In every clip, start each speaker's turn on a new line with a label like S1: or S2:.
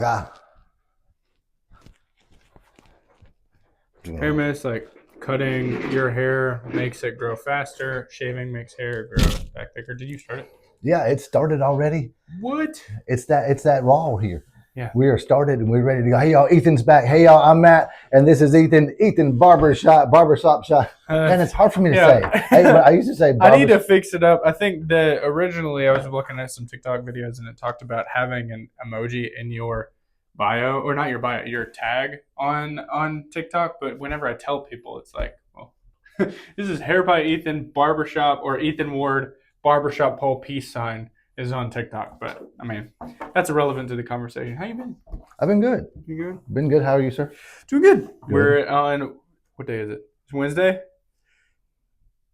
S1: Ah,
S2: Hey man, it's like cutting your hair makes it grow faster. Shaving makes hair grow back thicker. Did you start it?
S1: yeah, it started already.
S2: What?
S1: It's that raw here.
S2: Yeah.
S1: We are started and we're ready to go. Hey y'all, Ethan's back. Hey y'all, I'm Matt, and this is Ethan. Ethan barbershop shop.
S2: Uh,
S1: Man, it's hard for me to say. Hey, but
S2: yeah.
S1: I used to say
S2: I need
S1: barber.
S2: to fix it up. I think that originally I was looking at some TikTok videos and it talked about having an emoji in your bio, or not your bio, your tag on TikTok. But whenever I tell people, it's like, well, this is hair by Ethan barbershop or Ethan Ward barbershop pole peace sign is on TikTok. But I mean, that's irrelevant to the conversation. How you been?
S1: I've been good.
S2: You good?
S1: Been good. How are you, sir?
S2: Doing good.
S1: Good.
S2: We're on what day is it? It's Wednesday.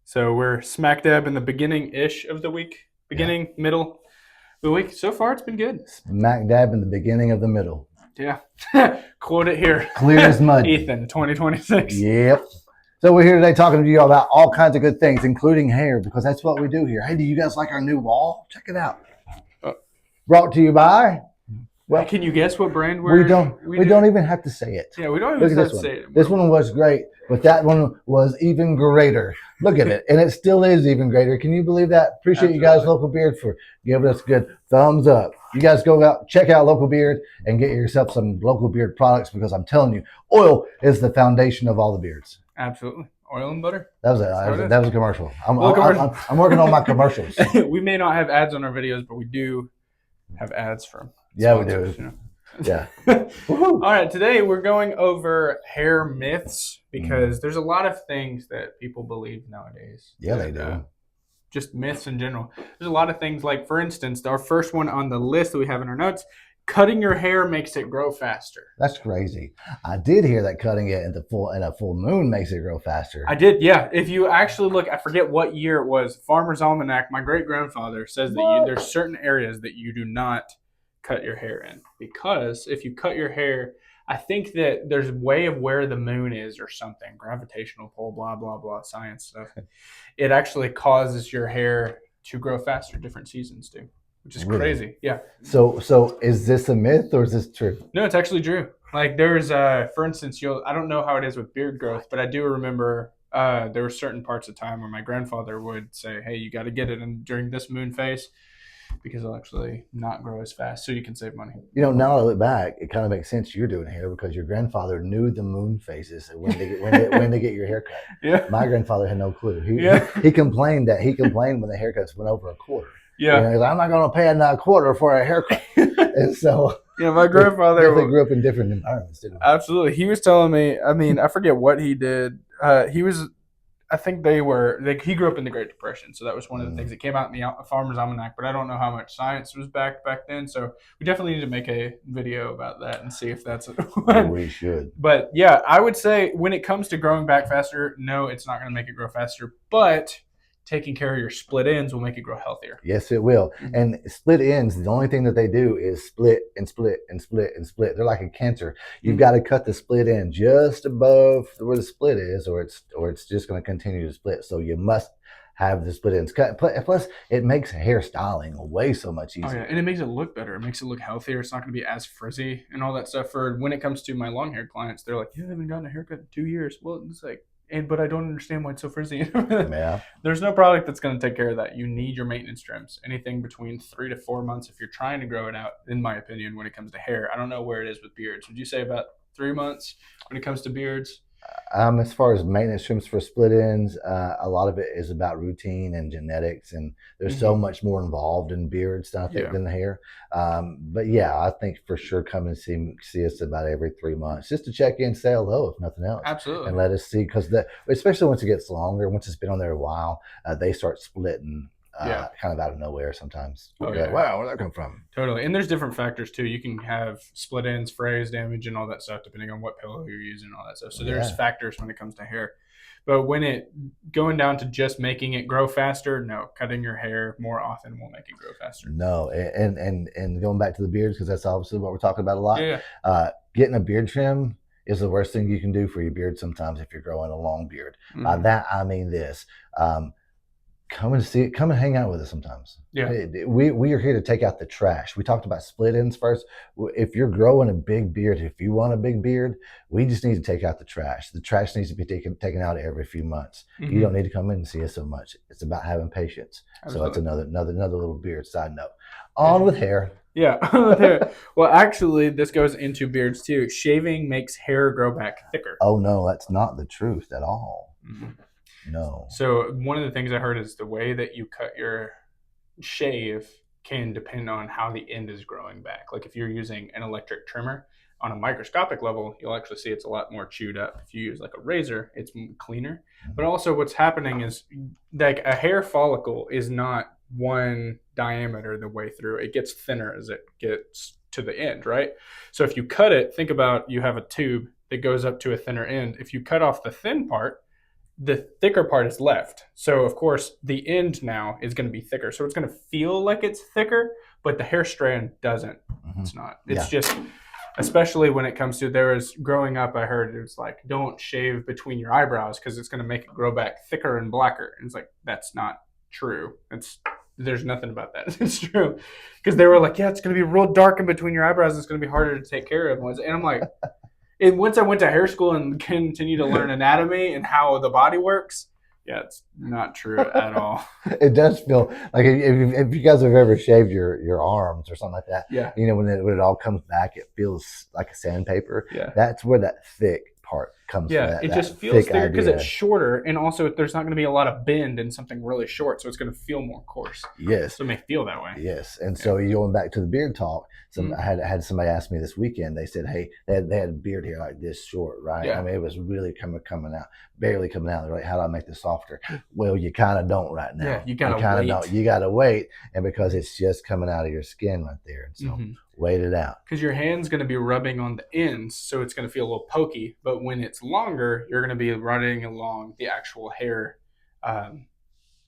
S2: So we're smack dab in the beginning ish of the week.
S1: Yeah.
S2: Beginning, middle of the week. So far it's been good.
S1: Smack dab in the beginning of the middle.
S2: Yeah. Quote it here.
S1: Clear as mud.
S2: Ethan, 2026.
S1: Yep. So we're here today talking to you about all kinds of good things, including hair, because that's what we do here. Hey, do you guys like our new wall? Check it out.
S2: Uh,
S1: Brought to you by. Well,
S2: Can you guess what brand
S1: we don't even have to say it.
S2: Yeah, we don't
S1: Look
S2: even
S1: at
S2: have
S1: this
S2: to say
S1: one.
S2: it.
S1: This one was great, but that one was even greater. Look at it, and it still is even greater. Can you believe that? Appreciate you guys,
S2: Absolutely.
S1: Local Beard, for giving us a good thumbs up. You guys go out, check out Local Beard, and get yourself some Local Beard products, because I'm telling you, oil is the foundation of all the beards.
S2: Absolutely. Oil and butter.
S1: That was
S2: That's how it
S1: a
S2: is.
S1: that was a commercial. I'm,
S2: Well,
S1: I'm,
S2: commercial.
S1: I'm, I'm working on my commercials.
S2: We may not have ads on our videos, but we do have ads from
S1: Yeah, we
S2: sponsors,
S1: do.
S2: you know.
S1: Yeah.
S2: All
S1: Woohoo.
S2: right, today we're going over hair myths because there's a lot of things that people believe nowadays.
S1: Yeah, they
S2: that,
S1: do.
S2: Just myths in general. There's a lot of things like, for instance, our first one on the list that we have in our notes: cutting your hair makes it grow faster.
S1: That's crazy. I did hear that cutting it in a full moon makes it grow faster.
S2: I did, yeah. If you actually look, I forget what year it was. Farmer's Almanac. My great grandfather says that there's certain areas that you do not cut your hair in, because if you cut your hair, I think that there's a way of where the moon is or something, gravitational pull, blah blah blah, science stuff. It actually causes your hair to grow faster different seasons do, which is
S1: Really?
S2: crazy. Yeah.
S1: So is this a myth or is this true?
S2: No, it's actually true. Like there's for instance, I don't know how it is with beard growth, but I do remember there were certain parts of time where my grandfather would say, "Hey, you got to get it in during this moon phase because it'll actually not grow as fast, so you can save money."
S1: Now that I look back, it kind of makes sense you're doing here, because your grandfather knew the moon phases and when to get your haircut.
S2: Yeah.
S1: My grandfather had no clue.
S2: Yeah.
S1: He complained when the haircuts went over a quarter.
S2: Yeah.
S1: He's like, I'm not going to pay a quarter for a haircut. And so
S2: Yeah, my
S1: they
S2: grandfather
S1: grew up in different environments, didn't
S2: absolutely. He was telling me. I mean, I forget what he did. He was. I think they were. He grew up in the Great Depression, so that was one of the things that came out in the Farmer's Almanac. But I don't know how much science was back then. So we definitely need to make a video about that and see if that's one.
S1: we should.
S2: But yeah, I would say when it comes to growing back faster, no, it's not going to make it grow faster. But taking care of your split ends will make it grow healthier.
S1: Yes, it will. And split ends, the only thing that they do is split and split and split and split. They're like a cancer. You've got to cut the split end just above where the split is, or it's just going to continue to split. So you must have the split ends cut. Plus, it makes hair styling way so much easier.
S2: Oh yeah, and it makes it look better. It makes it look healthier. It's not going to be as frizzy and all that stuff. For when it comes to my long hair clients, they're like, "Yeah, I haven't gotten a haircut in 2 years." Well, it's like, but I don't understand why it's so frizzy.
S1: Yeah.
S2: There's no product that's going to take care of that. You need your maintenance trims. Anything between 3 to 4 months if you're trying to grow it out, in my opinion, when it comes to hair. I don't know where it is with beards. Would you say about 3 months when it comes to beards?
S1: As far as maintenance trims for split ends, a lot of it is about routine and genetics, and there's so much more involved in beards than hair. But yeah, I think for sure come and see us about every 3 months, just to check in, say hello, if nothing else.
S2: Absolutely.
S1: And let us see, because especially once it gets longer, once it's been on there a while, they start splitting. Kind of out of nowhere sometimes.
S2: Oh,
S1: yeah. Like, wow, where'd that come from?
S2: Totally. And there's different factors too. You can have split ends, phrase damage, and all that stuff, depending on what pillow you're using and all that stuff. So there's factors when it comes to hair. But when it going down to just making it grow faster, no, cutting your hair more often will make it grow faster.
S1: No, and going back to the beards, because that's obviously what we're talking about a lot.
S2: Yeah.
S1: Getting a beard trim is the worst thing you can do for your beard sometimes if you're growing a long beard. By that, I mean this. come and see it. Come and hang out with us sometimes.
S2: Yeah.
S1: We are here to take out the trash. We talked about split ends first. If you're growing a big beard, if you want a big beard, we just need to take out the trash. The trash needs to be taken out every few months.
S2: Mm-hmm.
S1: You don't need to come in and see us so much. It's about having patience.
S2: Absolutely.
S1: So it's another little beard side note. On with hair.
S2: Yeah. Well, actually, this goes into beards too. Shaving makes hair grow back thicker.
S1: Oh no, that's not the truth at all.
S2: Mm-hmm.
S1: No.
S2: So one of the things I heard is the way that you cut your shave can depend on how the end is growing back. Like if you're using an electric trimmer on a microscopic level, you'll actually see it's a lot more chewed up. If you use like a razor, it's cleaner. But also what's happening is like a hair follicle is not one diameter the way through. It gets thinner as it gets to the end, right? So if you cut it, think about you have a tube that goes up to a thinner end. If you cut off the thin part, the thicker part is left. So of course the end now is going to be thicker. So it's going to feel like it's thicker, but the hair strand doesn't. Mm-hmm. It's not. It's just, especially when it comes to, there was growing up, I heard it was like, don't shave between your eyebrows because it's going to make it grow back thicker and blacker. And it's like, that's not true. There's nothing about that. It's true. Because they were like, yeah, it's going to be real dark in between your eyebrows. It's going to be harder to take care of. And I'm like, and once I went to hair school and continued to learn anatomy and how the body works, yeah, it's not true at all.
S1: It does feel like if you guys have ever shaved your arms or something like that,
S2: yeah,
S1: you know, when it all comes back, it feels like a sandpaper.
S2: Yeah,
S1: that's where that thick part comes.
S2: Yeah, it just feels thicker because it's shorter, and also there's not going to be a lot of bend in something really short, so it's going to feel more coarse.
S1: Yes,
S2: so it may feel that way.
S1: Yes, and so going back to the beard talk, I had somebody ask me this weekend. They said, "Hey, they had a beard here like this short, right?
S2: Yeah.
S1: I mean, it was really coming out, barely coming out. They're like, how do I make this softer? Well, you kind of don't right now.
S2: Yeah, you gotta wait.
S1: You gotta wait, and because it's just coming out of your skin right there, and so wait it out.
S2: Because your hand's going to be rubbing on the ends, so it's going to feel a little pokey. But when it's longer, you're going to be running along the actual hair.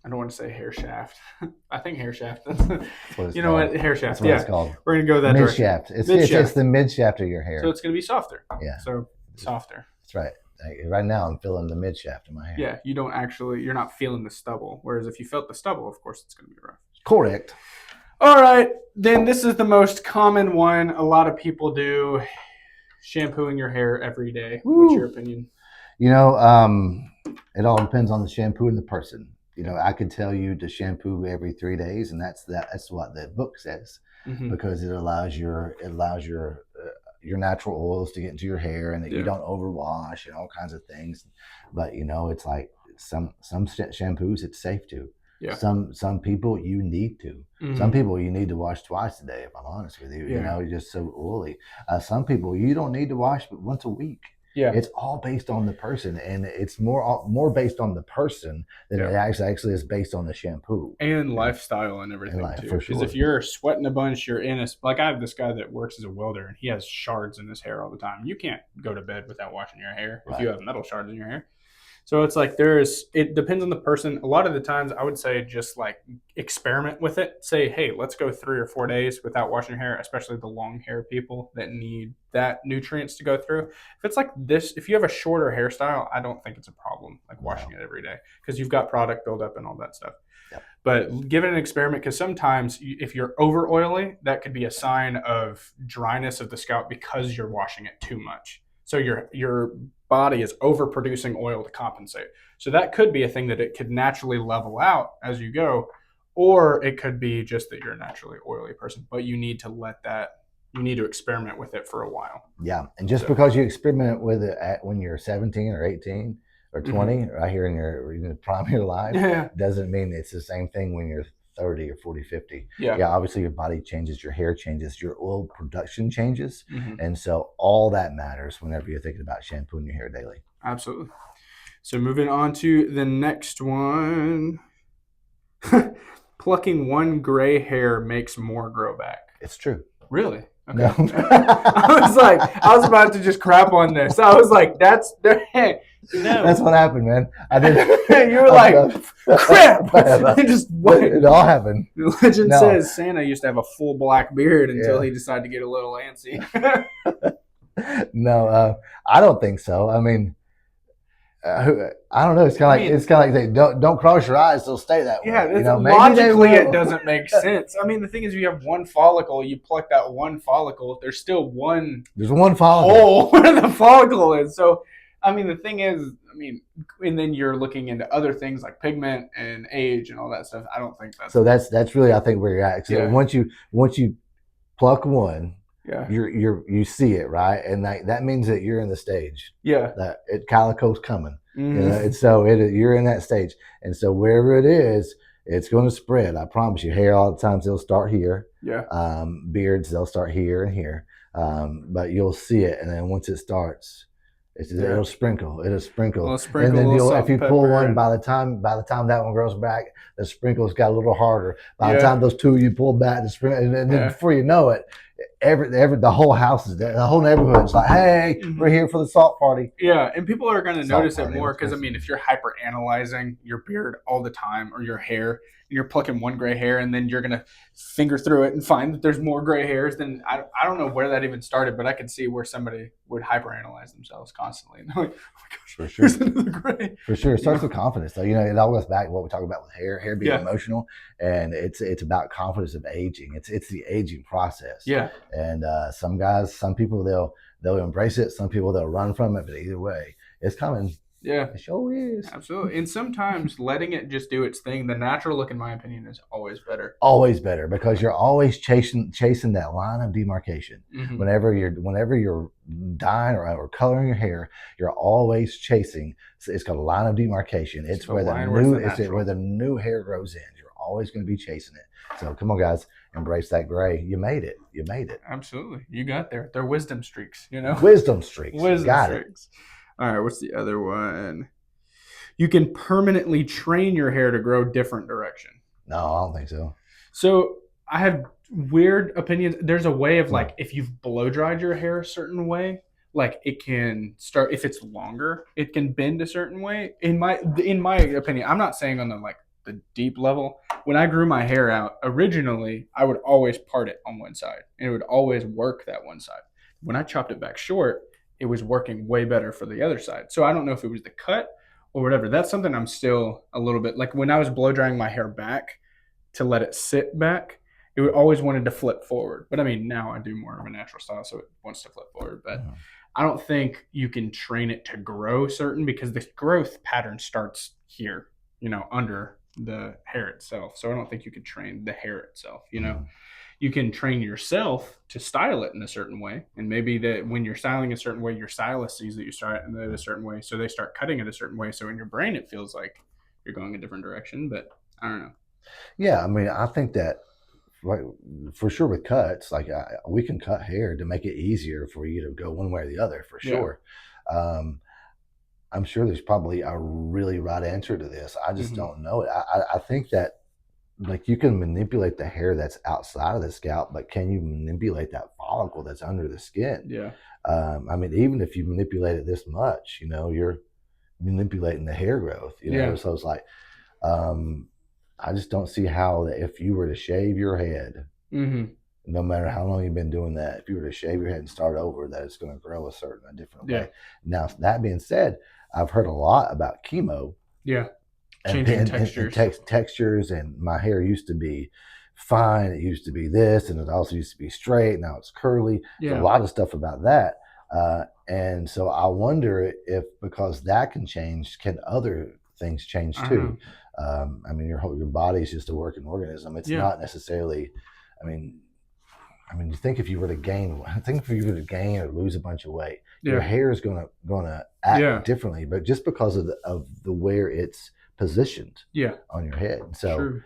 S2: I don't want to say hair shaft. I think hair shaft. You know what? Hair shaft.
S1: That's what it's called.
S2: We're going to go that
S1: mid
S2: direction.
S1: Shaft. It's the mid shaft of your hair.
S2: So it's going to be softer.
S1: Yeah.
S2: So softer.
S1: That's right. Right now, I'm feeling the mid shaft of my hair.
S2: Yeah. You're not feeling the stubble. Whereas if you felt the stubble, of course, it's going to be rough.
S1: Correct.
S2: All right. Then this is the most common one a lot of people do. Shampooing your hair every day. Woo. What's your opinion?
S1: You know, it all depends on the shampoo and the person. You know, I could tell you to shampoo every 3 days, and that's what the book says, because it allows your natural oils to get into your hair, and that you don't overwash and all kinds of things. But you know, it's like some shampoos it's safe to.
S2: Yeah.
S1: Some people you need to. Some people you need to wash twice a day. If I'm honest with you, you know, you're just so oily. Some people you don't need to wash but once a week.
S2: Yeah,
S1: it's all based on the person, and it's more based on the person than it actually is based on the shampoo
S2: and lifestyle and everything too.
S1: For
S2: because
S1: sure.
S2: If you're sweating a bunch, you're in like I have this guy that works as a welder, and he has shards in his hair all the time. You can't go to bed without washing your hair if you have metal shards in your hair. So it's like it depends on the person. A lot of the times I would say just like experiment with it. Say, hey, let's go 3 or 4 days without washing your hair, especially the long hair people that need that nutrients to go through. If it's like this, if you have a shorter hairstyle, I don't think it's a problem like washing it every day because you've got product buildup and all that stuff.
S1: Yep.
S2: But give it an experiment because sometimes if you're over oily, that could be a sign of dryness of the scalp because you're washing it too much. So your body is overproducing oil to compensate. So that could be a thing that it could naturally level out as you go, or it could be just that you're a naturally oily person, but you need to experiment with it for a while.
S1: Yeah, and just because you experiment with it when you're 17 or 18 or 20, right here in the prime of your life, doesn't mean it's the same thing when you're 30 or 40, 50. Yeah, obviously your body changes, your hair changes, your oil production changes. And so all that matters whenever you're thinking about shampooing your hair daily.
S2: Absolutely. So moving on to the next one. Plucking one gray hair makes more grow back.
S1: It's true.
S2: Really? Okay.
S1: No.
S2: I was about to just crap on this. I was like, that's
S1: what happened, man. I did.
S2: You were like, crap. It just went.
S1: It all happened.
S2: The legend says Santa used to have a full black beard until he decided to get a little antsy.
S1: No, I don't think so. I mean, I don't know. It's kind
S2: I
S1: of like
S2: mean,
S1: they don't cross your eyes; they'll stay that
S2: yeah,
S1: way. You
S2: it's,
S1: know, maybe they
S2: logically it
S1: will.
S2: doesn't make sense. I mean, the thing is, you have one follicle, you pluck that one follicle, there's still one
S1: There's one follicle.
S2: hole where the follicle is. So, I mean, the thing is, I mean, and then you're looking into other things like pigment and age and all that stuff. I don't think that's
S1: So that's really I think where you're at. So
S2: yeah,
S1: once you pluck one,
S2: yeah,
S1: you see it right, and that means that you're in the stage
S2: yeah.
S1: that it calico's coming. You know,
S2: Mm-hmm.
S1: it's so you're in that stage, and so wherever it is, it's going to spread. I promise you. Hair, all the times they'll start here.
S2: Yeah,
S1: Beards, they'll start here and here, but you'll see it, and then once it starts,
S2: yeah.
S1: it'll sprinkle. It'll
S2: A
S1: sprinkle,
S2: little
S1: and
S2: sprinkle, a
S1: then
S2: little
S1: you'll
S2: salt
S1: if
S2: and
S1: you pull
S2: pepper,
S1: one
S2: and
S1: by the time that one grows back, the sprinkles got a little harder. By the
S2: yeah,
S1: time those two you pull back, the sprinkle, and then
S2: yeah.
S1: before you know it, the whole house is there. The whole neighborhood's like, hey, we're
S2: Mm-hmm.
S1: here for the salt party.
S2: Yeah, and people are going to
S1: Salt
S2: notice it
S1: party.
S2: more
S1: What's
S2: because I
S1: this?
S2: mean, if you're hyper analyzing your beard all the time or your hair, and you're plucking one gray hair, and then you're going to finger through it and find that there's more gray hairs, then I don't know where that even started, but I could see where somebody would hyper analyze themselves constantly. And they're like, oh my gosh,
S1: For sure.
S2: there's another gray.
S1: For sure, it
S2: You
S1: starts
S2: know?
S1: with confidence. So it all goes back to what we talk about with hair being
S2: Yeah,
S1: emotional, and it's about confidence of aging. It's the aging process,
S2: yeah.
S1: and some people they'll embrace it. Some people they'll run from it. But either way, it's coming.
S2: Yeah,
S1: It sure is.
S2: absolutely. And sometimes letting it just do its thing, the natural look, in my opinion, is always better.
S1: Always better because you're always chasing that line of demarcation.
S2: Mm-hmm.
S1: Whenever you're dyeing or coloring your hair, you're always chasing. It's called a line of demarcation.
S2: It's
S1: It's
S2: the
S1: where
S2: line where it's the
S1: where
S2: natural.
S1: the new hair grows in. You're always going to be chasing it. So come on, guys, embrace that gray. You made it. You made it.
S2: Absolutely. You got there. They're wisdom streaks, you know?
S1: Wisdom streaks. You
S2: Wisdom
S1: got it.
S2: streaks. All right, what's the other one? You can permanently train your hair to grow different direction.
S1: No, I don't think so.
S2: So I have weird opinions. There's a way of like if you've blow dried your hair a certain way, like it can start if it's longer, it can bend a certain way. In my opinion, I'm not saying on the deep level. When I grew my hair out, originally I would always part it on one side, and it would always work that one side. When I chopped it back short, it was working way better for the other side. So I don't know if it was the cut or whatever. That's something I'm still a little bit like when I was blow drying my hair back to let it sit back. It would always wanted to flip forward, but I mean now I do more of a natural style, so it wants to flip forward. But
S1: Yeah.
S2: I don't think you can train it to grow certain because the growth pattern starts here, under the hair itself. So I don't think you could train the hair itself.
S1: Mhm.
S2: You can train yourself to style it in a certain way, and maybe that when you're styling a certain way, your stylist sees that you style it a certain way, so they start cutting it a certain way. So in your brain, it feels like you're going a different direction, but I don't know.
S1: Yeah, I mean, I think that like for sure with cuts, like we can cut hair to make it easier for you to go one way or the other for
S2: Yeah.
S1: sure. Um, I'm sure there's probably a really right answer to this. I just
S2: Mm-hmm.
S1: don't know it. I think that like you can manipulate the hair that's outside of the scalp, but can you manipulate that follicle that's under the skin?
S2: Yeah.
S1: I mean, even if you manipulate it this much, you're manipulating the hair growth.
S2: Yeah.
S1: So it's like um, I just don't see how that if you were to shave your head,
S2: Mm-hmm.
S1: no matter how long you've been doing that, if you were to shave your head and start over, that it's going to grow a different
S2: Yeah.
S1: way. Now, that being said, I've heard a lot about chemo
S2: Yeah.
S1: and,
S2: Changing
S1: and,
S2: textures.
S1: textures, and my hair used to be fine. It used to be this, and it also used to be straight. Now it's curly. There's
S2: Yeah.
S1: a lot of stuff about that. And so I wonder if because that can change, can other things change
S2: I don't
S1: too?
S2: know.
S1: I mean, your body is just a working organism. It's
S2: Yeah.
S1: not necessarily. I mean, you think if you were to gain, I think if you were to gain or lose a bunch of weight, your
S2: Yeah.
S1: hair is gonna act
S2: Yeah.
S1: differently, but just because of the where it's positioned
S2: Yeah.
S1: on your head. So
S2: True.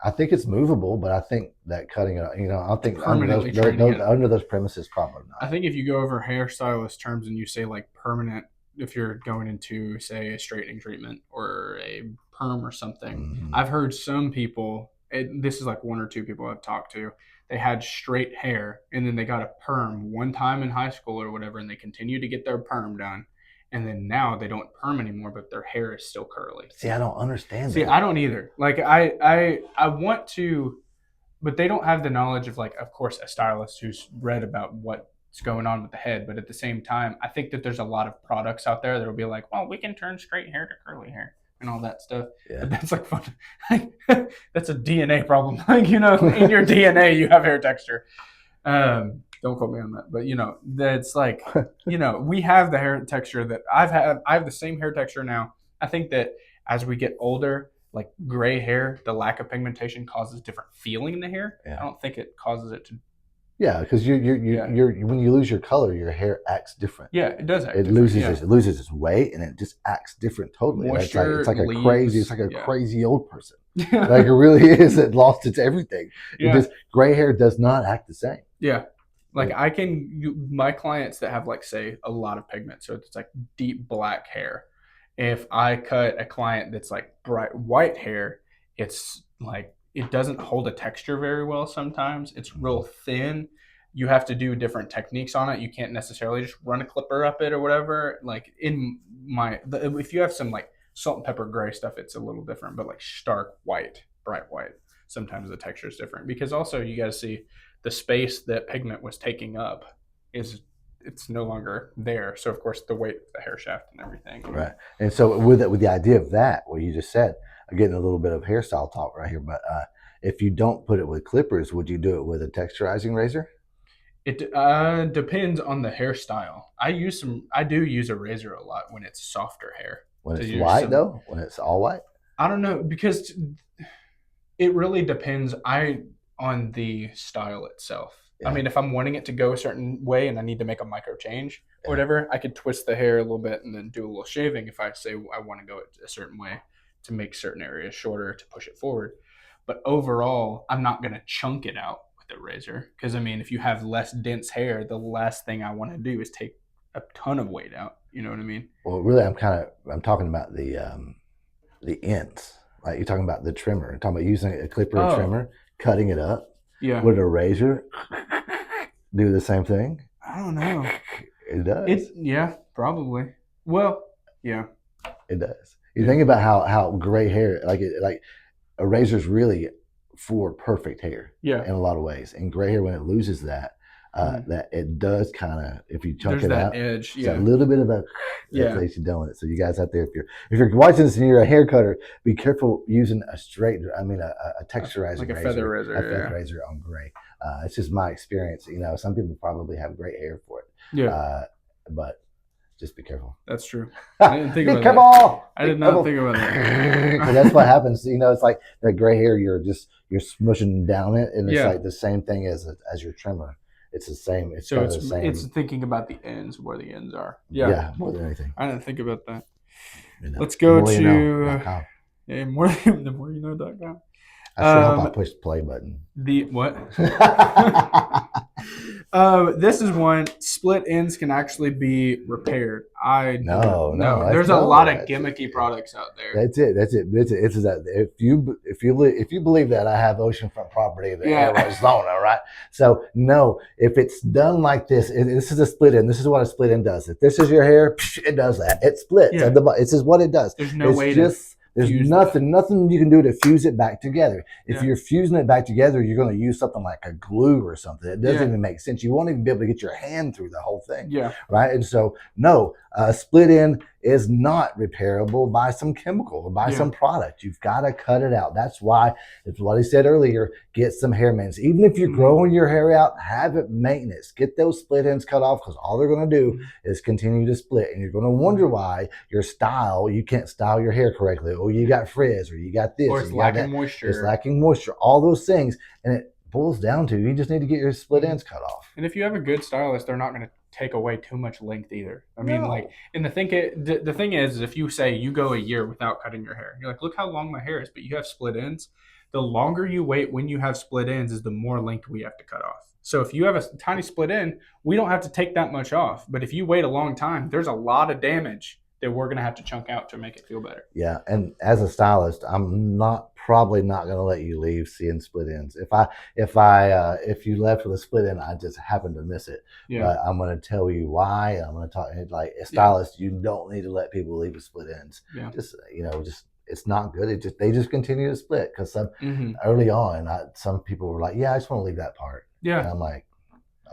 S1: I think it's movable, but I think that cutting it, I think
S2: Permanently training it.
S1: under those premises, probably
S2: I
S1: not.
S2: think if you go over hairstylist terms and you say like permanent, if you're going into say a straightening treatment or a perm or something,
S1: Mhm.
S2: I've heard some people. This is like one or two people I've talked to. They had straight hair and then they got a perm one time in high school or whatever, and they continue to get their perm done, and then now they don't perm anymore, but their hair is still curly.
S1: See, I don't understand
S2: See,
S1: that.
S2: I don't either. Like I want to, but they don't have the knowledge of like, of course, a stylist who's read about what what's going on with the head. But at the same time, I think that there's a lot of products out there that'll be like, well, we can turn straight hair to curly hair and all that stuff.
S1: Yeah.
S2: But that's like fun. That's a DNA problem. Like, you know, in your DNA, you have hair texture. Don't quote me on that, but you know, that's like, you know, we have the hair texture that I have the same hair texture now. I think that as we get older, like gray hair, the lack of pigmentation causes different feeling in the hair.
S1: Yeah.
S2: I don't think it causes it to.
S1: Yeah, because you're when you lose your color, your hair acts different.
S2: Yeah, it does act
S1: It
S2: different.
S1: it loses its weight, and it just acts different totally.
S2: Moisture,
S1: it's like
S2: leaves,
S1: a crazy old person. Like it really is. It lost its everything.
S2: Yeah.
S1: It just gray hair does not act the same.
S2: Yeah. Like my clients that have like say a lot of pigment, so it's like deep black hair. If I cut a client that's like bright white hair, it's like it doesn't hold a texture very well sometimes. It's real thin. You have to do different techniques on it. You can't necessarily just run a clipper up it or whatever. Like if you have some like salt and pepper gray stuff, it's a little different. But like stark white, bright white, sometimes the texture is different because also you got to see the space that pigment was taking up it's no longer there. So of course the weight of the hair shaft and everything.
S1: Right. And so with the idea of that, what you just said, I'm getting a little bit of hairstyle talk right here, but if you don't put it with clippers, would you do it with a texturizing razor?
S2: It depends on the hairstyle. I do use a razor a lot when it's softer hair.
S1: When it's white though? When it's all white?
S2: I don't know because it really depends on the style itself. Yeah. I mean, if I'm wanting it to go a certain way and I need to make a micro change or whatever, I could twist the hair a little bit and then do a little shaving if I say I want to go a certain way to make certain areas shorter to push it forward. But overall, I'm not going to chunk it out with a razor because, I mean, if you have less dense hair, the last thing I want to do is take a ton of weight out. You know what I mean?
S1: Well, really, I'm talking about the ends. Like you're talking about the trimmer. You're talking about using a clipper or trimmer, cutting it up.
S2: Yeah.
S1: Would a razor do the same thing?
S2: I don't know.
S1: It does.
S2: Yeah, probably. Well, yeah.
S1: It does. You think about how gray hair, like a razor's really for perfect hair.
S2: Yeah.
S1: In a lot of ways. And gray hair, when it loses that, that it does kind of, if you chunk it out,
S2: edge,
S1: a little bit of a
S2: that's
S1: you doing it. So you guys out there, if you're watching this and you're a hair cutter, be careful using a texturizing
S2: like a
S1: razor,
S2: feather razor,
S1: a feather razor on gray. It's just my experience. You know, some people probably have great hair for it.
S2: Yeah,
S1: but just be careful.
S2: That's true. I didn't think about that. I did not think about that.
S1: That's what happens. You know, it's like the gray hair. You're smushing down it, and it's like the same thing as your trimmer. It's the same. It's the same.
S2: It's thinking about the ends, where the ends are.
S1: Yeah, more than anything.
S2: I didn't think about that.
S1: You know,
S2: let's go to moreyouknow.com.
S1: I sure hope I pushed the play button.
S2: The what? This is one. Split ends can actually be repaired.
S1: No.
S2: There's a lot of gimmicky products out there.
S1: That's it. It's that if you believe that, I have oceanfront property in Arizona, right? So no, if it's done like this, this is a split end. This is what a split end does. If this is your hair, it does that. It splits.
S2: Yeah.
S1: This is what it does.
S2: There's no way to.
S1: There's nothing you can do to fuse it back together. If you're fusing it back together, you're going to use something like a glue or something. It doesn't even make sense. You won't even be able to get your hand through the whole thing.
S2: Yeah.
S1: Right. And so, no, a split end is not repairable by some chemical or by some product. You've got to cut it out. That's why, it's what he said earlier, get some hair maintenance. Even if you're growing your hair out, have it maintenance. Get those split ends cut off because all they're going to do is continue to split. And you're going to wonder why you can't style your hair correctly. Or you got frizz, or you got this.
S2: Or it's lacking moisture.
S1: It's lacking moisture. All those things. And it boils down to, you just need to get your split ends cut off.
S2: And if you have a good stylist, they're not going to take away too much length either. I mean, and the thing is, if you say you go a year without cutting your hair, you're like, look how long my hair is, but you have split ends. The longer you wait when you have split ends is the more length we have to cut off. So if you have a tiny split end, we don't have to take that much off. But if you wait a long time, there's a lot of damage that we're going to have to chunk out to make it feel better.
S1: Yeah. And as a stylist, I'm probably not going to let you leave seeing split ends. If you left with a split end, I just happen to miss it.
S2: Yeah.
S1: But I'm going to tell you why. I'm going to talk like a stylist. You don't need to let people leave with split ends.
S2: Yeah.
S1: It's not good. They just continue to split because early on, some people were like, yeah, I just want to leave that part.
S2: Yeah.
S1: And I'm like,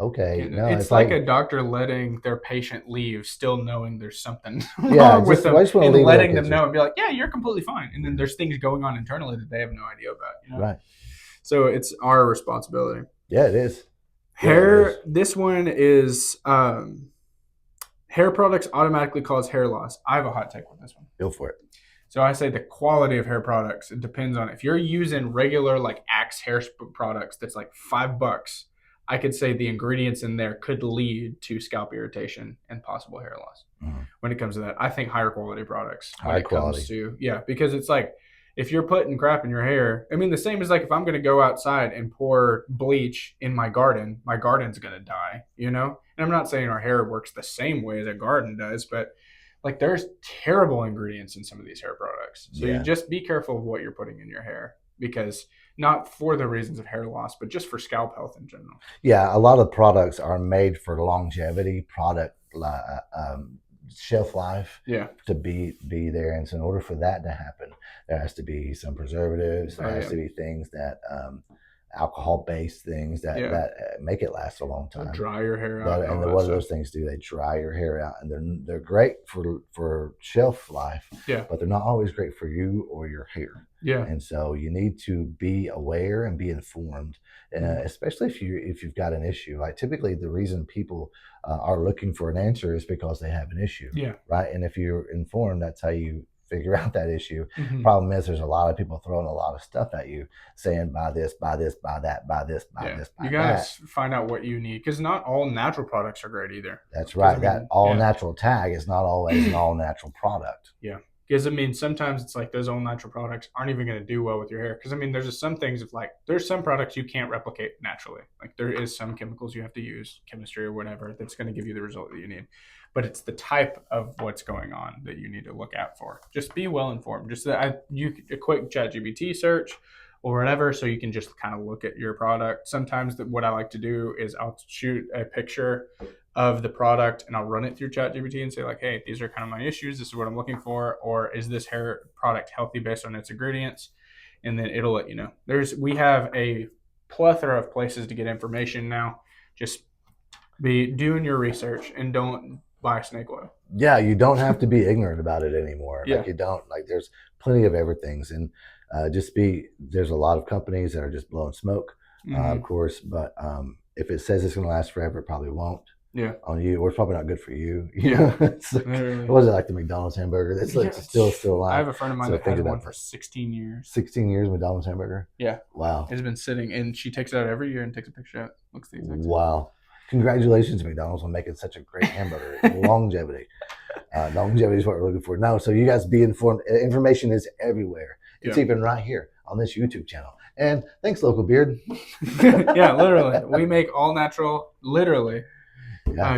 S1: Okay, no,
S2: It's
S1: it's
S2: like
S1: like
S2: a doctor letting their patient leave, still knowing there's something
S1: yeah,
S2: wrong with
S1: just
S2: them,
S1: I just want to
S2: and
S1: leave it
S2: letting
S1: okay,
S2: them
S1: just
S2: know and be like, "Yeah, you're completely fine." And then there's things going on internally that they have no idea about.
S1: right.
S2: So it's our responsibility.
S1: Yeah, it is. Yeah, it is.
S2: Hair. This one is hair products automatically cause hair loss. I have a hot take with this one.
S1: Go for it.
S2: So I say the quality of hair products. It depends on if you're using regular like Axe hair products. That's like $5. I could say the ingredients in there could lead to scalp irritation and possible hair loss.
S1: Mm-hmm.
S2: When it comes to that, I think higher quality products. When
S1: High
S2: it
S1: quality.
S2: comes to because it's like if you're putting crap in your hair. I mean, the same as like if I'm going to go outside and pour bleach in my garden's going to die. And I'm not saying our hair works the same way as a garden does, but like there's terrible ingredients in some of these hair products. So you just be careful of what you're putting in your hair because not for the reasons of hair loss, but just for scalp health in general.
S1: Yeah, a lot of products are made for longevity, shelf life to be there. And so in order for that to happen, there has to be some preservatives. There has to be things that alcohol-based things that make it last a long time.
S2: They'll dry your hair out.
S1: And what do those things do? They dry your hair out, and they're great for shelf life.
S2: Yeah.
S1: But they're not always great for you or your hair.
S2: Yeah.
S1: And so you need to be aware and be informed, especially if you've got an issue. Like typically, the reason people are looking for an answer is because they have an issue.
S2: Yeah.
S1: Right. And if you're informed, that's how you figure out that issue.
S2: Mm-hmm.
S1: Problem is, there's a lot of people throwing a lot of stuff at you, saying buy this, buy this, buy that, buy this, buy this, buy that.
S2: You gotta find out what you need because not all natural products are great either.
S1: That's right. That natural tag is not always an all natural product.
S2: Yeah. Because, I mean, sometimes it's like those all natural products aren't even going to do well with your hair. Because, I mean, there's just some things of like, there's some products you can't replicate naturally. Like there is some chemicals you have to use, chemistry or whatever, that's going to give you the result that you need. But it's the type of what's going on that you need to look out for. Just be well informed. Just a quick ChatGPT search or whatever, so you can just kind of look at your product. Sometimes what I like to do is I'll shoot a picture of the product and I'll run it through ChatGPT and say like, hey, these are kind of my issues. This is what I'm looking for. Or is this hair product healthy based on its ingredients? And then it'll let you know. We have a plethora of places to get information now. Just be doing your research and don't buy snake oil.
S1: Yeah, you don't have to be ignorant about it anymore.
S2: Yeah.
S1: Like you don't. Like there's plenty of everything. And there's a lot of companies that are just blowing smoke, of course. But if it says it's going to last forever, it probably won't.
S2: Yeah.
S1: On you, or it's probably not good for you.
S2: Yeah.
S1: What was it like the McDonald's hamburger? That's like still alive.
S2: I have a friend of mine that had one for 16 years.
S1: 16 years McDonald's hamburger?
S2: Yeah.
S1: Wow.
S2: It's been sitting, and she takes it out every year and takes a picture of it. Looks the exact same.
S1: Wow. Congratulations, McDonald's, on making such a great hamburger. Longevity. Longevity is what we're looking for. No, so you guys be informed. Information is everywhere. It's even right here on this YouTube channel. And thanks, Local Beard.
S2: Yeah, literally. We make all natural, literally.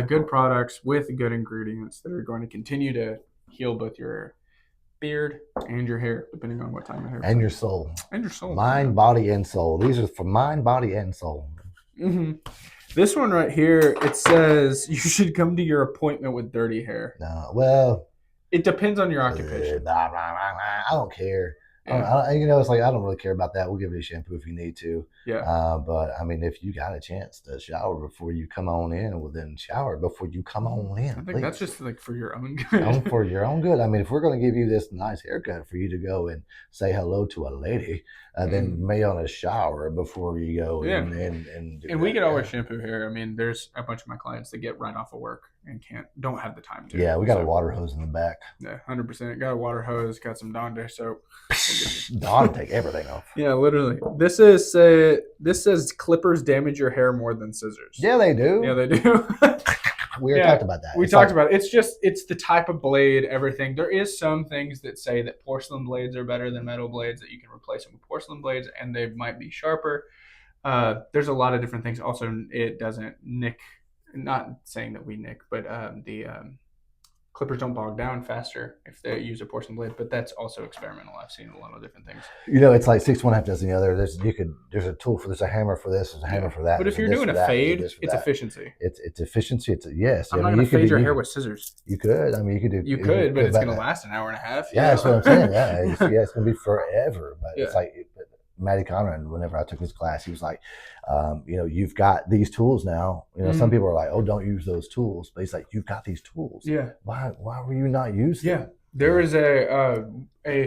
S2: Good products with good ingredients that are going to continue to heal both your beard and your hair, depending on what time of hair.
S1: And your soul.
S2: And your soul.
S1: Mind, body, and soul. These are for mind, body, and soul.
S2: Mm-hmm. This one right here, it says you should come to your appointment with dirty hair.
S1: No, well,
S2: it depends on your occupation.
S1: I don't care.
S2: Yeah.
S1: It's like I don't really care about that. We'll give you a shampoo if you need to.
S2: Yeah.
S1: But I mean, if you got a chance to shower before you come on in, well, then shower before you come on in.
S2: I think that's just like for your own good.
S1: For your own good. I mean, if we're going to give you this nice haircut for you to go and say hello to a lady, then may on a shower before you go.
S2: And we could always shampoo hair. I mean, there's a bunch of my clients that get right off of work and don't have the time to.
S1: Yeah, we got a water hose in the back.
S2: Yeah, 100%. Got a water hose. Got some Dawn dish soap.
S1: Dawn take everything off.
S2: Yeah, literally. This says clippers damage your hair more than scissors.
S1: Yeah, they do.
S2: Yeah, they do.
S1: We talked about that.
S2: We talked about it. It's the type of blade, everything. There is some things that say that porcelain blades are better than metal blades, that you can replace them with porcelain blades, and they might be sharper. There's a lot of different things. Also, it doesn't nick. Not saying that we nick, but the clippers don't bog down faster if they use a porcelain blade. But that's also experimental. I've seen a lot of different things.
S1: It's like 6 1 half dozen the other. There's a tool for this, a hammer for this, there's a hammer for that.
S2: But if you're doing a fade, it's efficiency.
S1: It's efficiency. Yes.
S2: I'm not going to fade your hair with scissors.
S1: You could. I mean, you could do.
S2: You could, but it's going to last an hour and a half.
S1: Yeah, that's what I'm saying. Yeah, it's going to be forever. But it's like Matty Conrad, whenever I took his class, he was like, you've got these tools now. Some people are like, oh, don't use those tools. But he's like, you've got these tools.
S2: Yeah.
S1: Why were you not using them?
S2: Yeah. There was a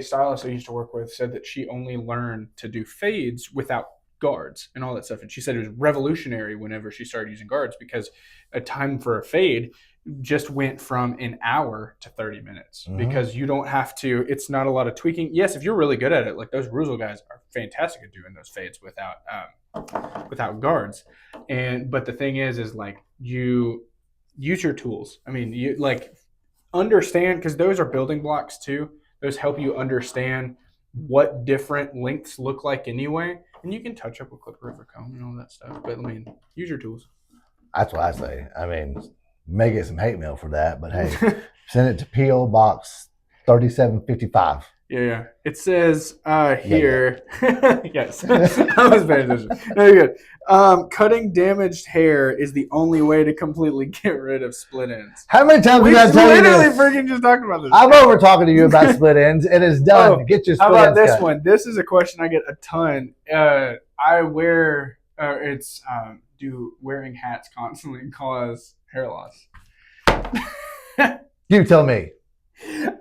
S2: stylist I used to work with said that she only learned to do fades without guards and all that stuff. And she said it was revolutionary whenever she started using guards because a time for a fade just went from an hour to 30 minutes because you don't have to, it's not a lot of tweaking. Yes, if you're really good at it, like those Ruzel guys are fantastic at doing those fades without guards. But the thing is like you use your tools. I mean, you like understand, because those are building blocks too. Those help you understand what different lengths look like anyway. And you can touch up with clipper or comb and all that stuff. But I mean, use your tools.
S1: That's what I say. I mean, may get some hate mail for that, but hey, send it to P.O. Box 3755.
S2: Yeah. It says here, yes, I was paying attention. No, you're good. Cutting damaged hair is the only way to completely get rid of split ends.
S1: How many times did I tell you this?
S2: Literally freaking just talking about this.
S1: I'm over talking to you about split ends. It is done. Get your split ends.
S2: How about this
S1: cut.
S2: one? This is a question I get a ton. I wear, do wearing hats constantly cause hair loss?
S1: You tell me.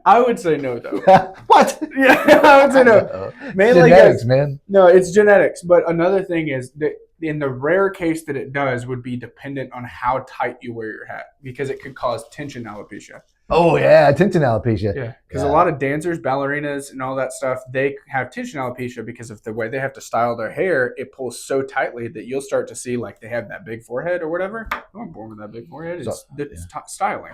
S2: I would say no, though.
S1: What?
S2: Yeah, I would say no. Mainly
S1: genetics, man.
S2: No, it's genetics. But another thing is that in the rare case that it does would be dependent on how tight you wear your hat because it could cause tension alopecia.
S1: Oh, yeah, tension alopecia.
S2: Yeah, because a lot of dancers, ballerinas, and all that stuff, they have tension alopecia because of the way they have to style their hair. It pulls so tightly that you'll start to see like they have that big forehead or whatever. I'm born with that big forehead. It's styling.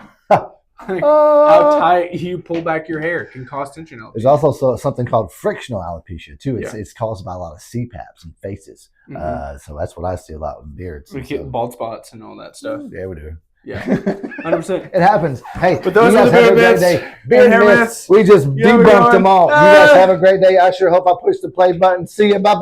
S2: How tight you pull back your hair can cause tension alopecia.
S1: There's also something called frictional alopecia too. It's caused by a lot of CPAPs and faces. So that's what I see a lot with beards.
S2: We get bald spots and all that stuff.
S1: Yeah, we do.
S2: Yeah, 100%.
S1: It happens. Hey,
S2: but those are the beard myths.
S1: Beard hair myths. We just debunked them all. You guys have a great day. I sure hope I pushed the play button. See you. Bye-bye.